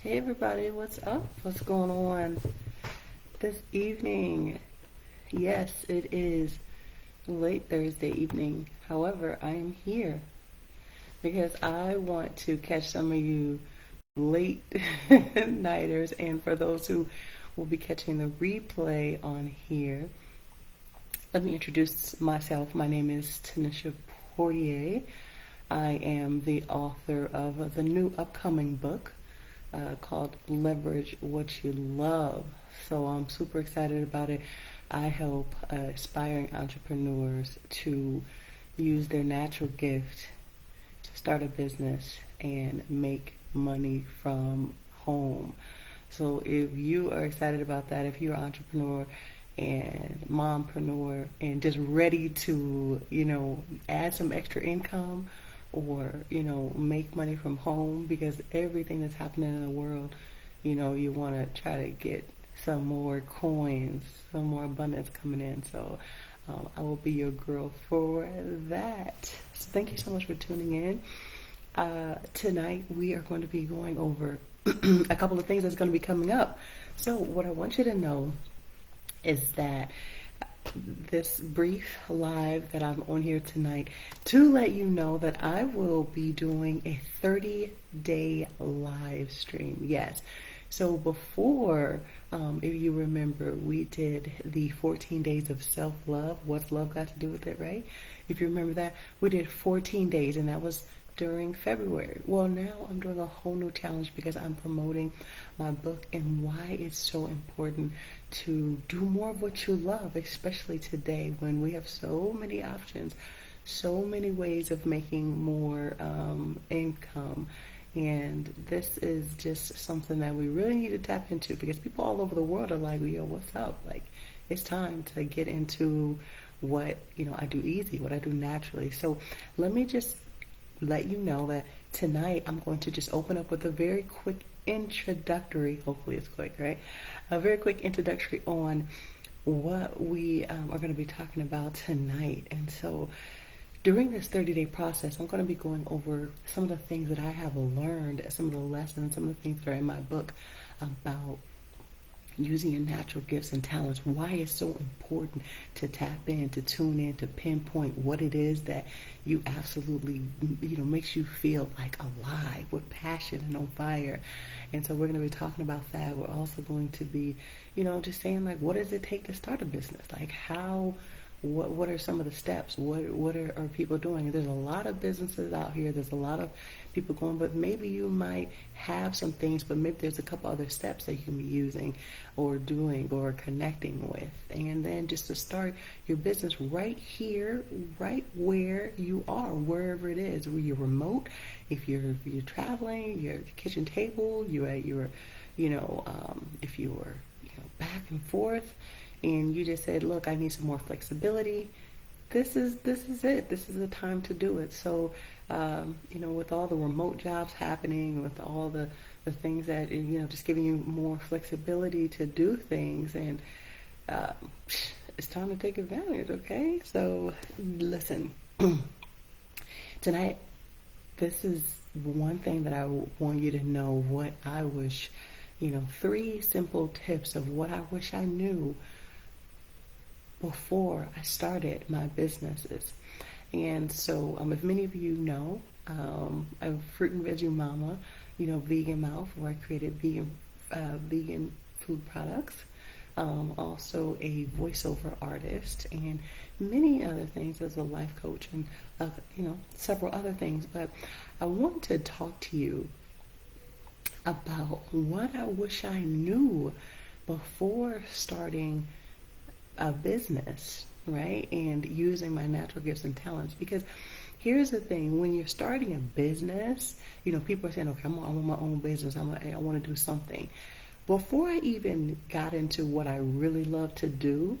Hey everybody, what's up? What's going on this evening? Yes, it is late Thursday evening. However, I am here because I want to catch some of you late nighters, and for those who will be catching the replay on here, let me introduce myself. My name is Tanisha Poirier. I am the author of the new upcoming book called Leverage What You Love. So I'm super excited about it. I help aspiring entrepreneurs to use their natural gift to start a business and make money from home. So if you are excited about that, if you're an entrepreneur and mompreneur and just ready to, add some extra income or, make money from home, because everything that's happening in the world, you want to try to get some more coins, some more abundance coming in. So I will be your girl for that. So thank you so much for tuning in. Tonight we are going to be going over a couple of things that's going to be coming up. So what I want you to know is that this brief live that I'm on here tonight to let you know that I will be doing a 30-day live stream. Yes. So before, if you remember, we did the 14 days of self-love. What's love got to do with it, right? If you remember that, we did 14 days, and that was during February. Well, now I'm doing a whole new challenge because I'm promoting my book and why it's so important to do more of what you love, especially today when we have so many options, so many ways of making more income. And this is just something that we really need to tap into because people all over the world are like, yo, what's up? Like, it's time to get into what, I do easy, what I do naturally. So let me just let you know that tonight I'm going to just open up with a very quick introductory, hopefully it's quick, right? A very quick introductory on what we are going to be talking about tonight. And so during this 30-day process, I'm going to be going over some of the things that I have learned, some of the lessons, some of the things that are in my book about using your natural gifts and talents, why it's so important to tap in, to tune in, to pinpoint what it is that you absolutely, makes you feel like alive with passion and on fire. And so we're going to be talking about that. We're also going to be, just saying like, what does it take to start a business? Like what are some of the steps? What are people doing? There's a lot of businesses out here. There's a lot of people going, but maybe you might have some things, but maybe there's a couple other steps that you can be using or doing or connecting with. And then just to start your business right here, right where you are, wherever it is, where you're remote, if you're traveling, you're at the kitchen table, you're at your, if you were, back and forth, and you just said, look, I need some more flexibility, this is it. This is the time to do it. So, with all the remote jobs happening, with all the things that, just giving you more flexibility to do things, and it's time to take advantage, okay? So, listen, tonight, this is one thing that I want you to know, what I wish, 3 simple tips of what I wish I knew before I started my businesses. And so, if many of you know, I'm a fruit and veggie mama, vegan mouth, where I created vegan food products. Also a voiceover artist and many other things as a life coach and, several other things. But I want to talk to you about what I wish I knew before starting a business, right? And using my natural gifts and talents. Because here's the thing, when you're starting a business, people are saying, okay, I want my own business. I want to do something. Before I even got into what I really love to do,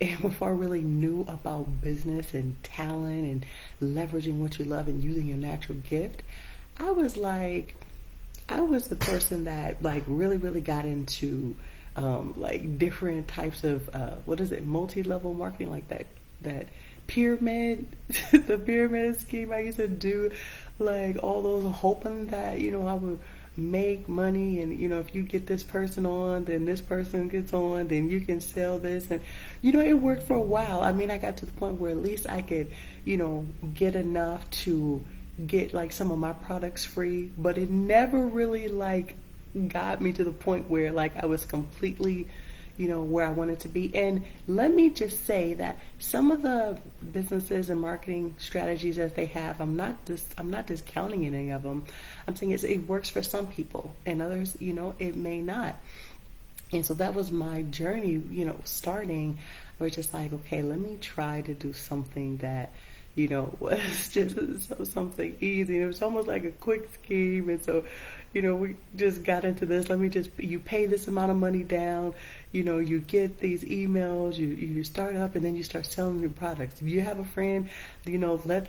and before I really knew about business and talent and leveraging what you love and using your natural gift, I was the person that really, really got into different types of multi-level marketing, like that pyramid, the pyramid scheme. I used to do all those, hoping that I would make money, and if you get this person on, then this person gets on, then you can sell this. And it worked for a while. I mean, I got to the point where at least I could get enough to get like some of my products free, but it never really like got me to the point where like I was completely where I wanted to be. And let me just say that some of the businesses and marketing strategies that they have, I'm not discounting any of them. I'm saying it works for some people, and others, it may not. And so that was my journey, starting. I was just like, okay, let me try to do something that was just something easy. It was almost like a quick scheme. And so, we just got into this. You pay this amount of money down, you get these emails, you start up, and then you start selling your products. If you have a friend, let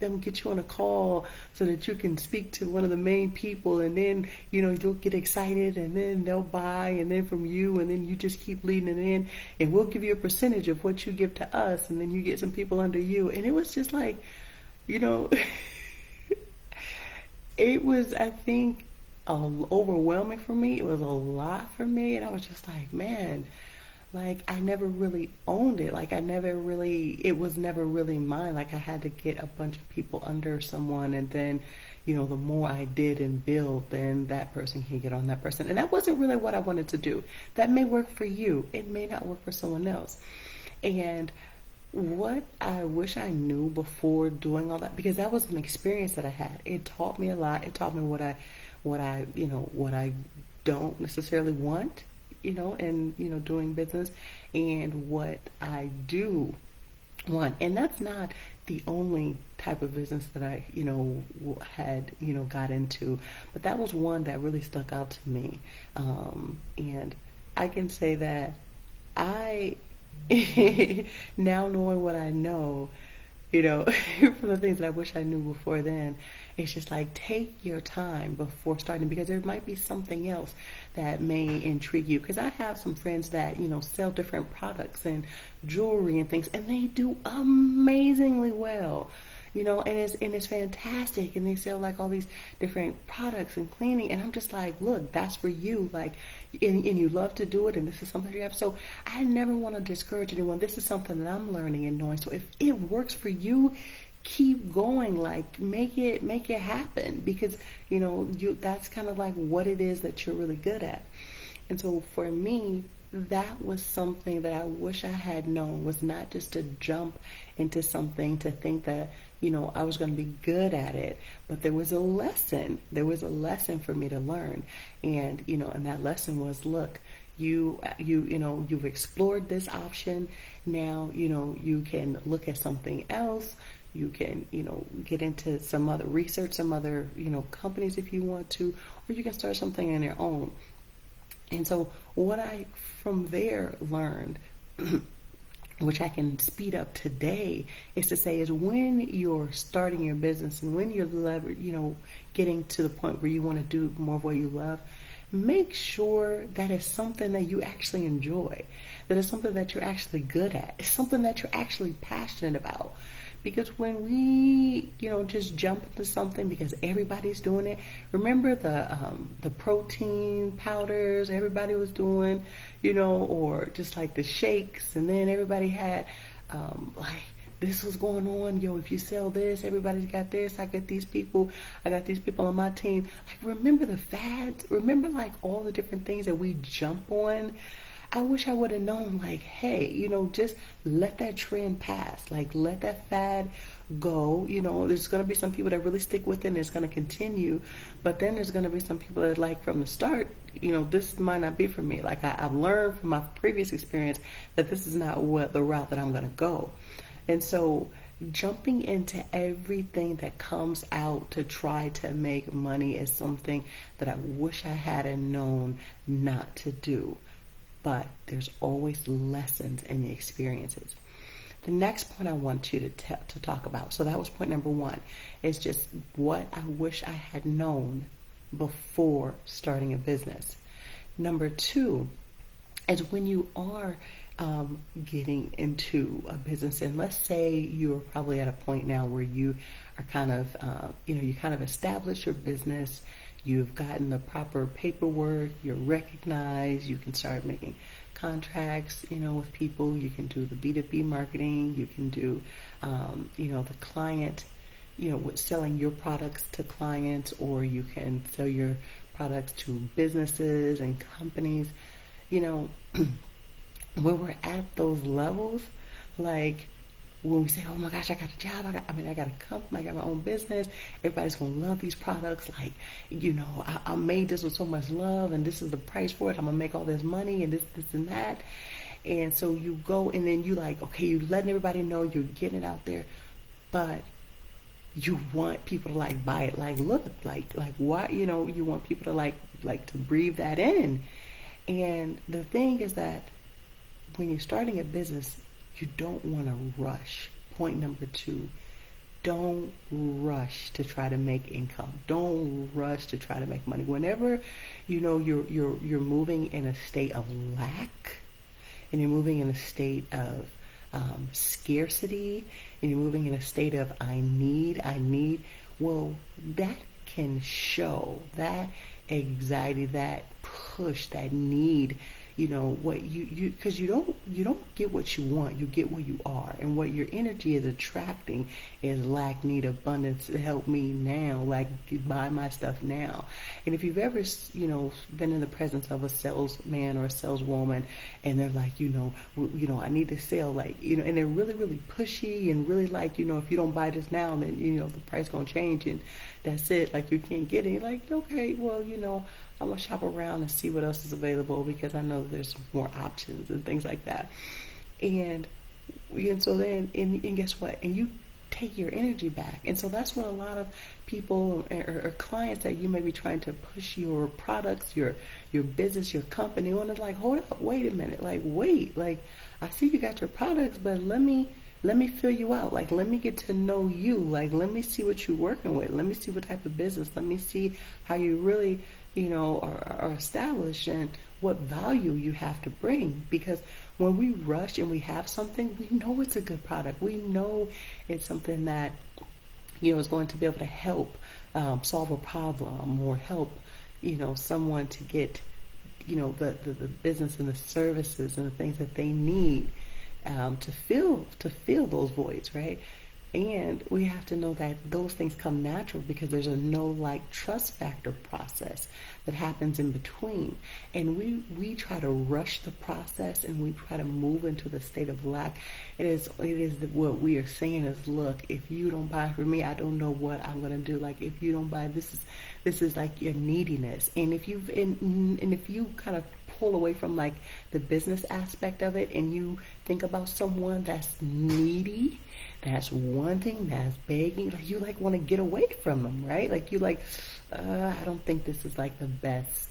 them get you on a call so that you can speak to one of the main people, and then, you'll get excited, and then they'll buy, and then from you, and then you just keep leading it in, and we'll give you a percentage of what you give to us, and then you get some people under you. And it was just like, it was, I think, overwhelming for me. It was a lot for me, and I was just like, man, like I never really owned it. Like it was never really mine. Like I had to get a bunch of people under someone, and then, the more I did and build, then that person can get on that person. And that wasn't really what I wanted to do. That may work for you. It may not work for someone else. And what I wish I knew before doing all that, because that was an experience that I had. It taught me a lot. It taught me what I don't necessarily want, in, doing business, and what I do want. And that's not the only type of business that I, had, got into, but that was one that really stuck out to me. And I can say that I, now knowing what I know, from the things that I wish I knew before then, it's just like, take your time before starting, because there might be something else that may intrigue you. Because I have some friends that, sell different products and jewelry and things, and they do amazingly well. And it's fantastic, and they sell like all these different products and cleaning, and I'm just like, look, that's for you, like, and you love to do it, and this is something you have. So I never want to discourage anyone. This is something that I'm learning and knowing. So if it works for you, keep going, like make it happen, because that's kind of like what it is that you're really good at. And so for me, that was something that I wish I had known, was not just to jump into something to think that, I was going to be good at it, but there was a lesson. There was a lesson for me to learn. And, and that lesson was, look, you've explored this option. Now, you can look at something else. You can, get into some other research, some other, companies if you want to, or you can start something on your own. And so what I from there learned, which I can speed up today, is to say is when you're starting your business and when you're getting to the point where you want to do more of what you love, make sure that it's something that you actually enjoy, that it's something that you're actually good at, it's something that you're actually passionate about. Because when we, just jump into something because everybody's doing it. Remember the protein powders everybody was doing, or just like the shakes, and then everybody had like this was going on. If you sell this, everybody's got this. I got these people on my team. Like, remember the fads? Remember like all the different things that we jump on? I wish I would have known, like, hey, just let that trend pass. Like, let that fad go. There's going to be some people that really stick with it and it's going to continue. But then there's going to be some people that, like, from the start, this might not be for me. Like, I've learned from my previous experience that this is not the route that I'm going to go. And so jumping into everything that comes out to try to make money is something that I wish I had known not to do. But there's always lessons in the experiences. The next point I want you to talk about, so that was point number one, is just what I wish I had known before starting a business. Number two is when you are getting into a business, and let's say you're probably at a point now where you are kind of, you kind of established your business, you've gotten the proper paperwork, you're recognized, you can start making contracts, with people. You can do the B2B marketing, you can do, the client, with selling your products to clients, or you can sell your products to businesses and companies. When we're at those levels, like when we say, "Oh my gosh, I got a job, I got a company, I got my own business, everybody's gonna love these products, like, I made this with so much love, and this is the price for it, I'm gonna make all this money, and this, and that." And so you go, and then you like, okay, you're letting everybody know, you're getting it out there, but you want people to like buy it, like look, like why, you want people to like to breathe that in. And the thing is that when you're starting a business, you don't want to rush. Point number 2, don't rush to try to make income. Don't rush to try to make money. Whenever you're moving in a state of lack, and you're moving in a state of scarcity, and you're moving in a state of I need, well, that can show that anxiety, that push, that need, what you because you don't get what you want, you get what you are. And what your energy is attracting is lack, need, abundance. Help me now, like buy my stuff now. And if you've ever been in the presence of a salesman or a saleswoman, and they're like, I need to sell, like, and they're really, really pushy, and really like, if you don't buy this now, then the price gonna change, and that's it, like you can't get it. You're like, okay, well, I'm gonna shop around and see what else is available, because I know there's more options and things like that. And so then, and guess what? And you take your energy back. And so that's what a lot of people or clients that you may be trying to push your products, your business, your company on, is like, hold up, wait a minute, like wait, like I see you got your products, but let me fill you out. Like, let me get to know you. Like, let me see what you're working with. Let me see what type of business. Let me see how you really, are established, and what value you have to bring. Because when we rush and we have something, we know it's a good product. We know it's something that, is going to be able to help solve a problem, or help, someone to get, the business and the services and the things that they need to fill those voids, right? And we have to know that those things come natural, because there's a know, like, trust factor process that happens in between. And we try to rush the process, and we try to move into the state of lack. It is what we are saying is, look, if you don't buy from me, I don't know what I'm gonna do. Like, if you don't buy, this is like your neediness. And if you kind of pull away from like the business aspect of it, and you think about someone that's needy, that's wanting, that's begging, like you like want to get away from them, right? Like you like, I don't think this is like the best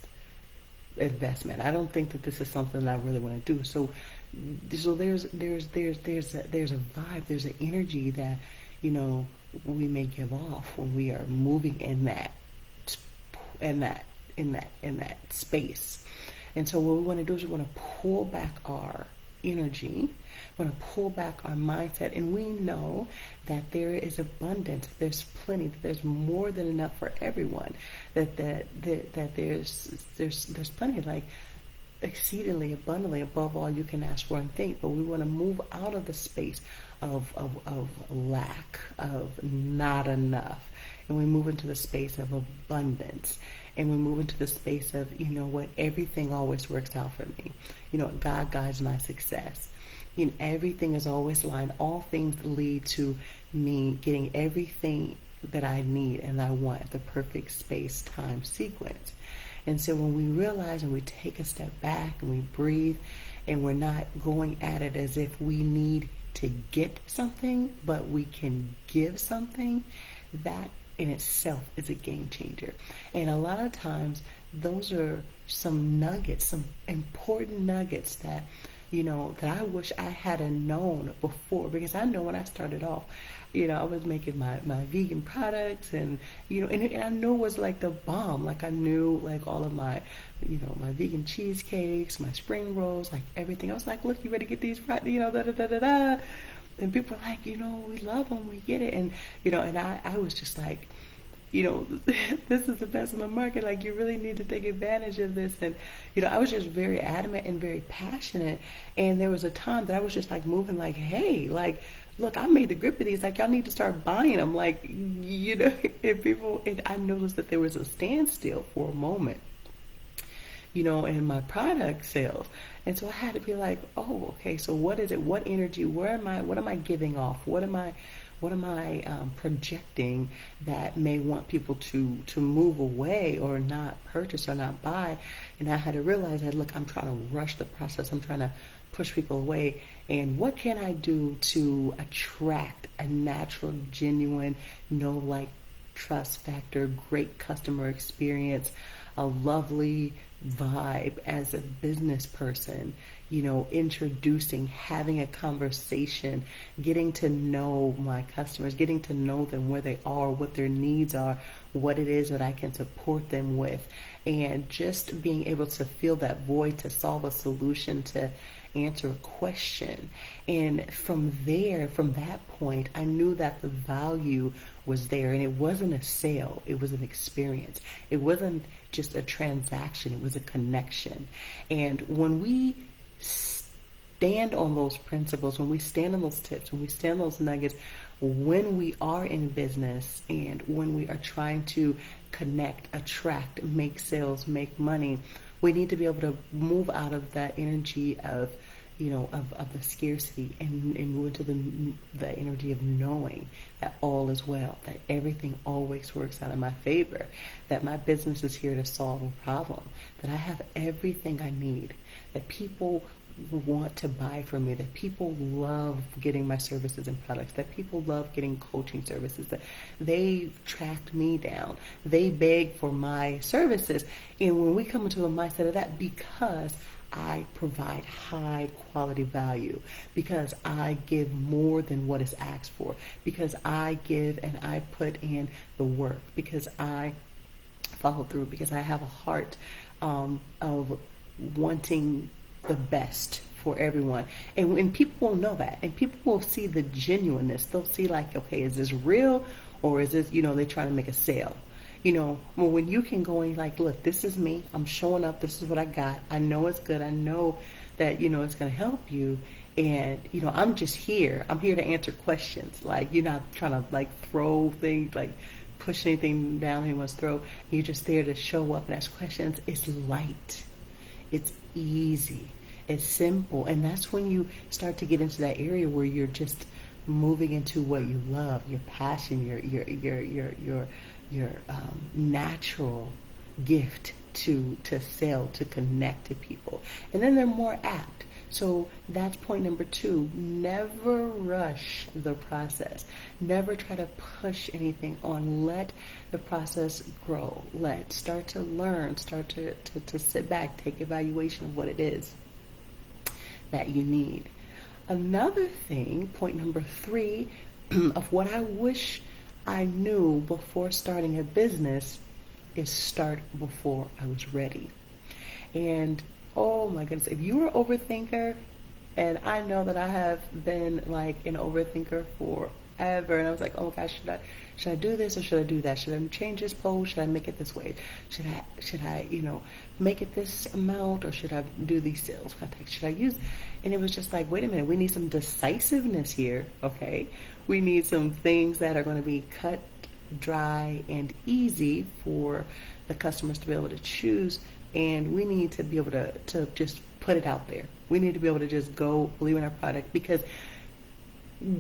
investment. I don't think that this is something that I really want to do. So there's a vibe, there's an energy that we may give off when we are moving in that space. And so what we want to do is we want to pull back our energy, we want to pull back our mindset, and we know that there is abundance, there's plenty, that there's more than enough for everyone, that there's plenty, like exceedingly abundantly above all you can ask for and think. But we want to move out of the space of lack, of not enough, and we move into the space of abundance. And we move into the space of, everything always works out for me. God guides my success. Everything is always aligned. All things lead to me getting everything that I need and I want, the perfect space-time sequence. And so when we realize and we take a step back and we breathe, and we're not going at it as if we need to get something, but we can give something, that in itself is a game changer. And a lot of times those are some nuggets, some important nuggets that that I wish I had known before. Because I know when I started off, I was making my vegan products, and and I know it was like the bomb. Like I knew like all of my my vegan cheesecakes, my spring rolls, like everything. I was like, look, you ready to get these fried, da da da da da. And people were like, we love them, we get it. And and I was just like, you know, this is the best in the market. Like, you really need to take advantage of this. And, you know, I was just very adamant and very passionate. And there was a time that I was just like moving like, hey, like, look, I made the grip of these. Like, y'all need to start buying them. Like, you know, and I noticed that there was a standstill for a moment, you know, in my product sales. And so I had to be like, oh, okay, so what is it? What energy? What am I giving off? What am I projecting that may want people to move away or not purchase or not buy? And I had to realize that, look, I'm trying to rush the process. I'm trying to push people away. And what can I do to attract a natural, genuine, know, like, trust factor, great customer experience, a lovely vibe as a business person, you know, introducing, having a conversation, getting to know my customers, getting to know them, where they are, what their needs are, what it is that I can support them with, and just being able to fill that void, to solve a solution, to answer a question. And from there, from that point, I knew that the value was there, and it wasn't a sale, it was an experience. It wasn't just a transaction, it was a connection. And when we stand on those principles, when we stand on those tips, when we stand on those nuggets, when we are in business and when we are trying to connect, attract, make sales, make money, we need to be able to move out of that energy of, you know, of the scarcity, and move into the energy of knowing that all is well, that everything always works out in my favor, that my business is here to solve a problem, that I have everything I need, that people want to buy from me, that people love getting my services and products, that people love getting coaching services, that they tracked me down, they beg for my services. And when we come into a mindset of that, because I provide high quality value, because I give more than what is asked for, because I give and I put in the work, because I follow through, because I have a heart of wanting the best for everyone. And when people will know that, and people will see the genuineness, they'll see like, okay, is this real, or is this, you know, they're trying to make a sale? You know, well, when you can go in like, look, this is me, I'm showing up, this is what I got, I know it's good, I know that, you know, it's going to help you, and, you know, I'm just here, I'm here to answer questions. Like, you're not trying to like throw things, like push anything down anyone's throat. You're just there to show up and ask questions. It's light, it's easy, it's simple. And that's when you start to get into that area where you're just moving into what you love, your passion, your natural gift to sell, to connect to people. And then they're more apt. So that's point number 2. Never rush the process. Never try to push anything on. Let the process grow. Start to learn, start to sit back, take evaluation of what it is that you need. Another thing, point number 3, of what I wish I knew before starting a business, is start before I was ready. And oh my goodness, if you were an overthinker, and I know that I have been like an overthinker forever, and I was like, oh gosh, should I do this or should I do that? Should I change this post? Should I make it this way? Should I, you know, make it this amount, or should I do these sales contacts? Should I use? And it was just like, wait a minute, we need some decisiveness here, okay? We need some things that are going to be cut, dry, and easy for the customers to be able to choose. And we need to be able to just put it out there. We need to be able to just go believe in our product, because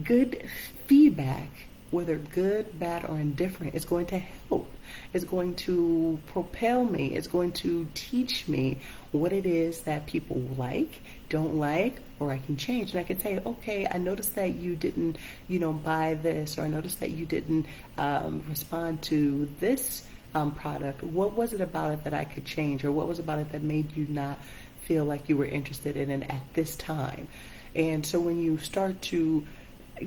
good feedback, whether good, bad, or indifferent, is going to help. It's going to propel me. It's going to teach me what it is that people like, don't like, or I can change. And I can say, okay, I noticed that you didn't, you know, buy this, or I noticed that you didn't respond to this product. What was it about it that I could change, or what was about it that made you not feel like you were interested in it at this time? And so when you start to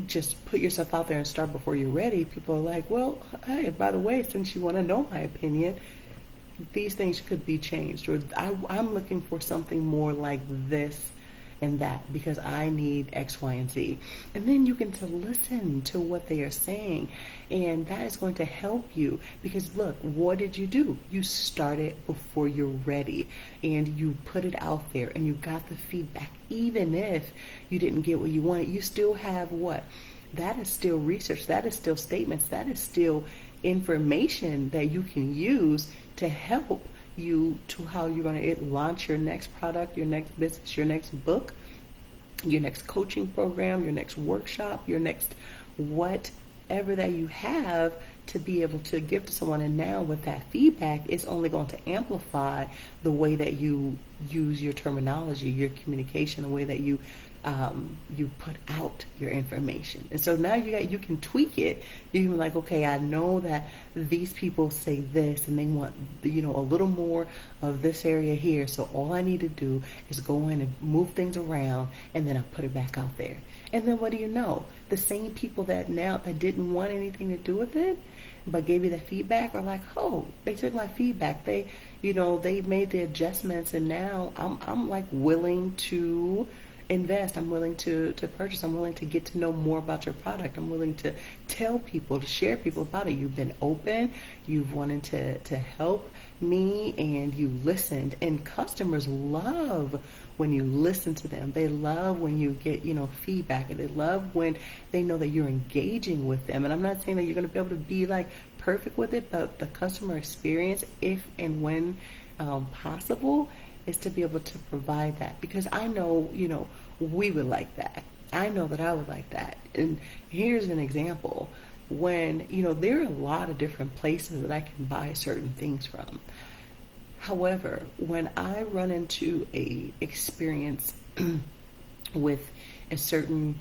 just put yourself out there and start before you're ready, people are like, well, hey, by the way, since you want to know my opinion, these things could be changed, or I'm looking for something more like this and that because I need X, Y, and Z. And then you can to listen to what they are saying, and that is going to help you because look, what did you do? You started before you're ready, and you put it out there, and you got the feedback. Even if you didn't get what you wanted, you still have what? That is still research. That is still statements. That is still information that you can use to help you to how you're going to launch your next product, your next business, your next book, your next coaching program, your next workshop, your next whatever that you have to be able to give to someone. And now with that feedback, it's only going to amplify the way that you use your terminology, your communication, the way that you put out your information. And so now you can tweak it. You can be like, okay, I know that these people say this and they want, a little more of this area here. So all I need to do is go in and move things around, and then I put it back out there. And then what do you know? The same people that didn't want anything to do with it, but gave you the feedback, are like, oh, they took my feedback. They made the adjustments, and now I'm like willing to invest. I'm willing to purchase. I'm willing to get to know more about your product. I'm willing to tell people, to share people about it. You've been open. You've wanted to help me, and you listened. And customers love when you listen to them. They love when you get, feedback, and they love when they know that you're engaging with them. And I'm not saying that you're going to be able to be like perfect with it, but the customer experience, if and when possible, is to be able to provide that, because I know, we would like that. I know that I would like that. And here's an example. When, there are a lot of different places that I can buy certain things from. However, when I run into a experience with a certain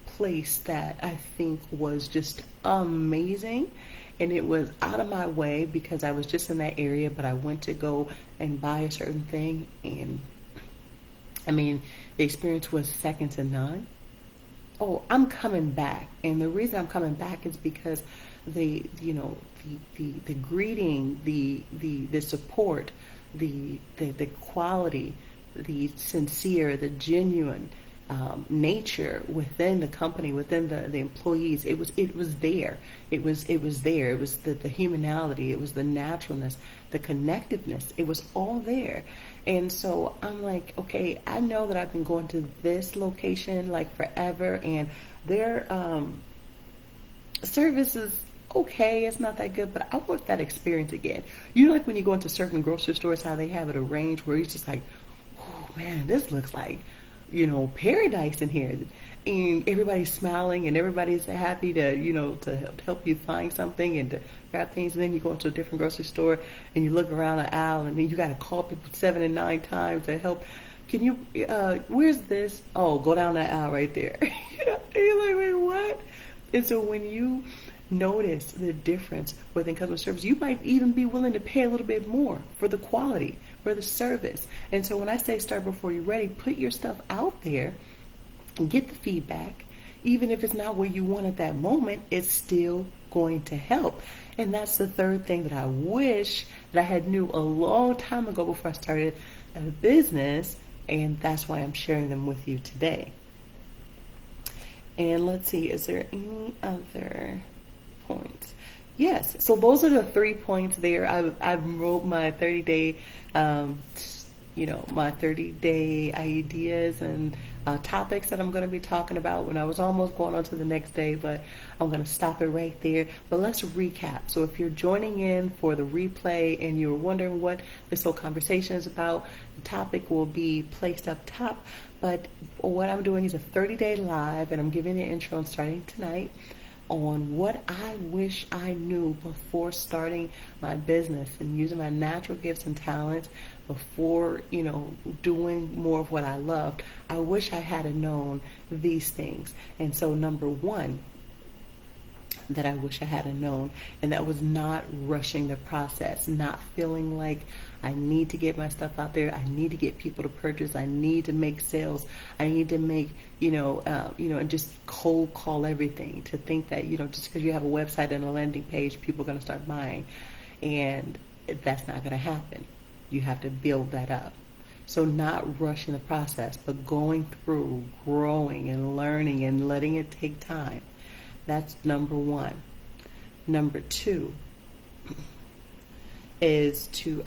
place that I think was just amazing, and it was out of my way because I was just in that area, but I went to go and buy a certain thing, and the experience was second to none. Oh, I'm coming back, and the reason I'm coming back is because the greeting, the support, the quality, the sincere, the genuine nature within the company, within the employees, it was there. It was there. It was the humanality. It was the naturalness, the connectiveness. It was all there. And so I'm like, okay, I know that I've been going to this location like forever, and their service is okay, it's not that good, but I want that experience again. Like when you go into certain grocery stores, how they have it arranged where it's just like, oh man, this looks like, paradise in here. And everybody's smiling, and everybody's happy to, to help you find something and to grab things. And then you go into a different grocery store and you look around the aisle, and then you got to call people 7 and 9 times to help. Can you, where's this? Oh, go down that aisle right there. And you're like, wait, what? And so when you notice the difference within customer service, you might even be willing to pay a little bit more for the quality, for the service. And so when I say start before you're ready, put your stuff out there and get the feedback. Even if it's not where you want at that moment, it's still going to help. And that's the third thing that I wish that I had knew a long time ago before I started a business, and that's why I'm sharing them with you today. And let's see, is there any other points? Yes, so those are the 3 points there. I wrote my 30-day, my 30-day ideas and topics that I'm going to be talking about when I was almost going on to the next day, but I'm going to stop it right there. But let's recap. So if you're joining in for the replay and you're wondering what this whole conversation is about, the topic will be placed up top. But what I'm doing is a 30-day live, and I'm giving an intro and starting tonight on what I wish I knew before starting my business and using my natural gifts and talents before, doing more of what I loved. I wish I had known these things. And so number one that I wish I had known, and that was not rushing the process, not feeling like I need to get my stuff out there. I need to get people to purchase. I need to make sales. I need to make, and just cold call everything, to think that, just because you have a website and a landing page, people are going to start buying. And that's not going to happen. You have to build that up. So not rushing the process, but going through, growing and learning and letting it take time. That's number one. Number two is to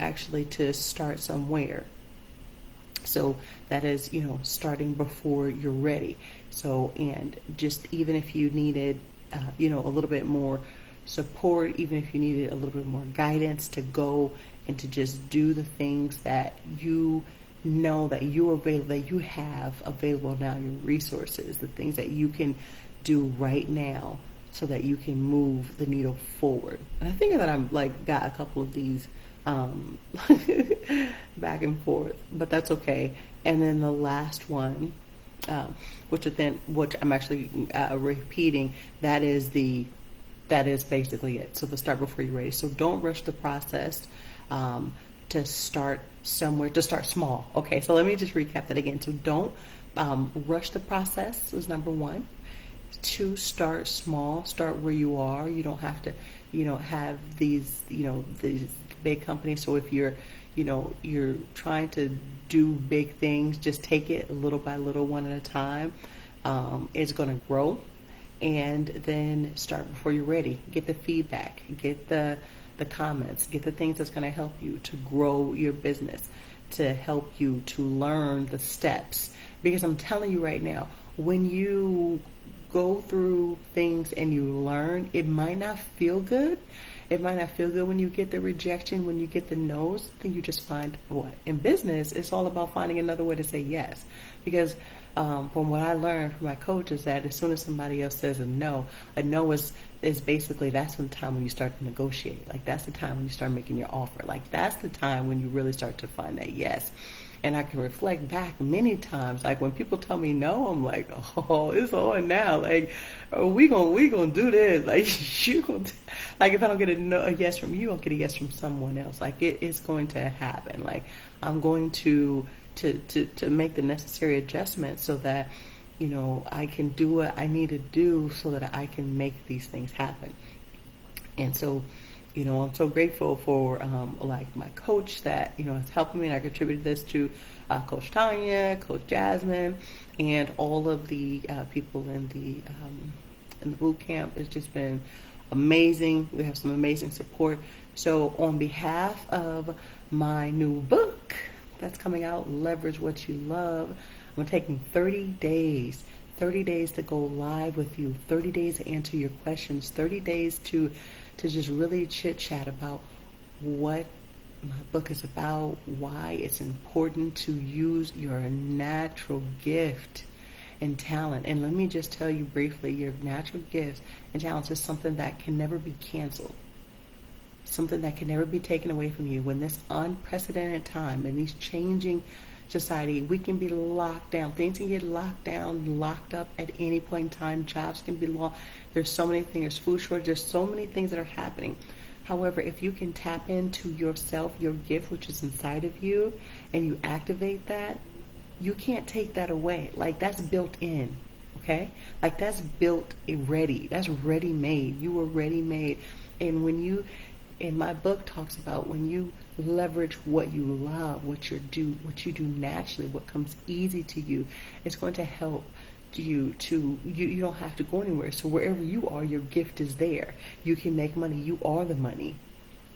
start somewhere. So that is, starting before you're ready. So, and just even if you needed, a little bit more support, even if you needed a little bit more guidance to go and to just do the things that you know that that you have available now, your resources, the things that you can do right now so that you can move the needle forward. And I think that I'm got a couple of these back and forth, but that's okay. And then the last one, which I'm actually repeating, that is basically it. So the start before you're ready. So don't rush the process. To start somewhere, to start small. Okay, so let me just recap that again. So don't rush the process is number one. To start small, start where you are. You don't have to, have these big companies. So if you're trying to do big things, just take it little by little, one at a time. It's going to grow, and then start before you're ready. Get the feedback, get the comments, get the things that's going to help you to grow your business, to help you to learn the steps. Because I'm telling you right now, when you go through things and you learn, it might not feel good. It might not feel good when you get the rejection, when you get the no's. Then you just find what? In business, it's all about finding another way to say yes. Because from what I learned from my coach is that as soon as somebody else says a no is basically, that's the time when you start to negotiate. That's the time when you start making your offer. That's the time when you really start to find that yes. And I can reflect back many times, when people tell me no, I'm like, oh, it's on now. We gonna do this. You gonna, if I don't get a yes from you, I'll get a yes from someone else. It is going to happen. I'm going to make the necessary adjustments so that, I can do what I need to do so that I can make these things happen. And so, I'm so grateful for my coach that is helping me, and I contributed this to Coach Tanya, Coach Jasmine, and all of the people in the boot camp. It's just been amazing. We have some amazing support. So on behalf of my new book that's coming out, Leverage What You Love, I'm taking 30 days to go live with you, 30 days to answer your questions, 30 days to just really chit chat about what my book is about, why it's important to use your natural gift and talent. And let me just tell you briefly, your natural gifts and talents is something that can never be canceled, something that can never be taken away from you. When this unprecedented time and these changing society, we can be locked down. Things can get locked down, locked up at any point in time. Jobs can be lost. There's so many things. There's food shortage. There's so many things that are happening. However, if you can tap into yourself, your gift, which is inside of you, and you activate that, you can't take that away. That's built in, okay? That's built ready. That's ready made. You were ready made. And in my book talks about when you leverage what you love, what you do naturally, what comes easy to you, it's going to help you you don't have to go anywhere. So wherever you are, your gift is there. You can make money. You are the money.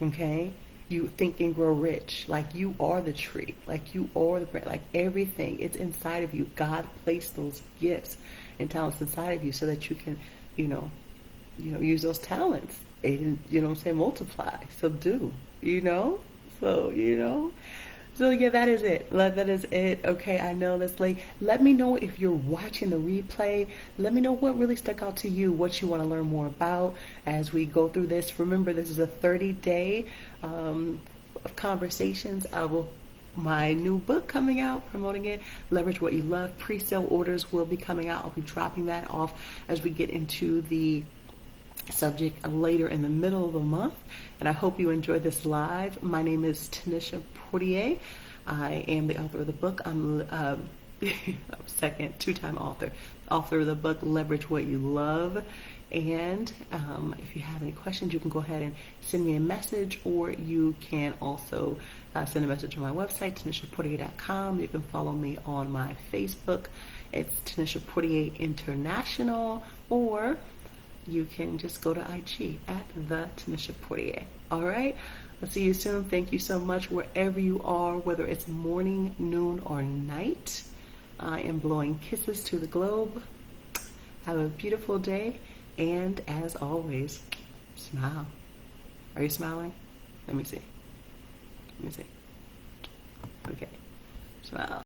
Okay? You think and grow rich. You are the tree. You are the bread. Everything, it's inside of you. God placed those gifts and talents inside of you so that you can, use those talents and, multiply, subdue, So yeah, that is it. That is it. Okay, I know that's late. Let me know if you're watching the replay. Let me know what really stuck out to you, what you want to learn more about as we go through this. Remember, this is a 30-day of conversations. My new book coming out, promoting it, Leverage What You Love. Pre-sale orders will be coming out. I'll be dropping that off as we get into the subject later in the middle of the month. And I hope you enjoyed this live. My name is Tanisha Poirier. I am the author of the book. I'm second two-time author of the book Leverage What You Love. And if you have any questions, you can go ahead and send me a message, or you can also send a message on my website, TanishaPoirier.com. You can follow me on my Facebook. It's Tanisha Poirier International, or you can just go to IG at the Tanisha Poirier. All right, I'll see you soon. Thank you so much wherever you are, whether it's morning, noon, or night. I am blowing kisses to the globe. Have a beautiful day, and as always, smile. Are you smiling? Let me see. Let me see. Okay, smile.